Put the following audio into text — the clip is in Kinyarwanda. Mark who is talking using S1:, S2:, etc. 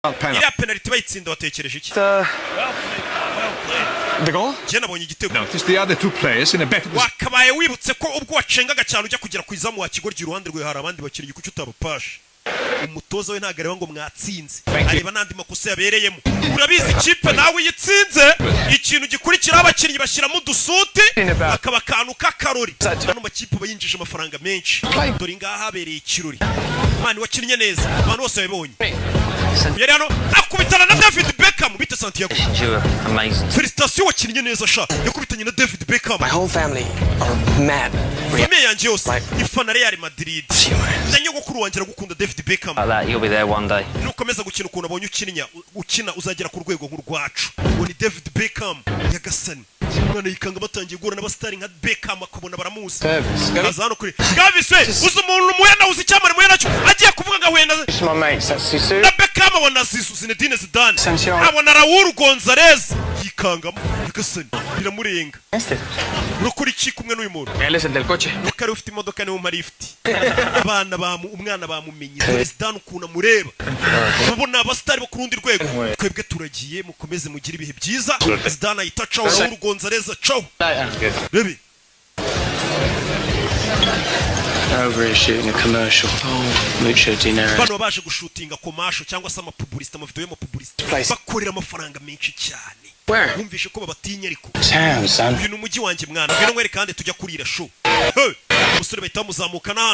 S1: iriya penalty bayitsinda watekereje iki?
S2: The goal?
S1: Je nabonye igitego.
S2: Notice the other two players in a better position.
S1: Wakabaye wibutse ko ubwo wacengaga cyane ujya kugera ku izamu wa kigoryi iruhande rwe hari abandi bakiriye kucyo utabapashe. Umutoza we ntagareba ngo mwatsinze. Areba nandi makosa yabereyemo. Urabizi ikipe nawe yitsinze ikintu gikurikira abakinnyi bashyiramo udusuti akaba kantu k'akarori. Hano makipe bayinjije amafaranga menshi. Dore ngaha habereye ikirori. Mani wakinnye neza. Abantu bose babonye. Yari hano akubitana na David Beckham bita Santiago.
S3: Amazing.
S1: Felicitation wakinnye neza sha. Yakubitanye na David Beckham.
S3: My whole family are mad.
S1: Famille yanjye yose ifana Real Madrid. Nyogokuru wanjye aragukunda David Beckham.
S3: You'll be there one day.
S1: Nukomeza gukina ukuntu abonye ukina uzagera ku rwego nk'urwacu. Uwo ni David Beckham yagasani. Mwana yikanga batangiye guhura n'abastari nka Beckham akabona baramuzi. Aza hano kuri Gavis we uzi umuntu muyana uzi cyamara muyana cyo agiye kuvuga ngo wenda na Beckham abona Zizou Zinedine Zidane abona Raúl González yikangamo yagasani biramurenga. Urukuri iki kumwe n'uyu muntu kare ufite imodoka niwe marifti abana umwana bamumenye Zidane ukuntu amureba ubona abastari bo kurundi rwego twebwe turagiye mukomeze mugira ibihe byiza. Zidane ayitacaho Raúl González acaho baby
S4: over shooting a commercial. Mucho dinero.
S1: Bano baje gushutinga commercial cyangwa se amapublicity amavideo y'amapublicity bakorera amafaranga menshi cyane.
S4: Where?
S1: Wumvishe ko babatinya ariko.
S4: Town, son.
S1: Uyu numujyi wanjye mwana. Ngeno mwere kandi tujya kurira show. Umusore bahita muzamukana hano.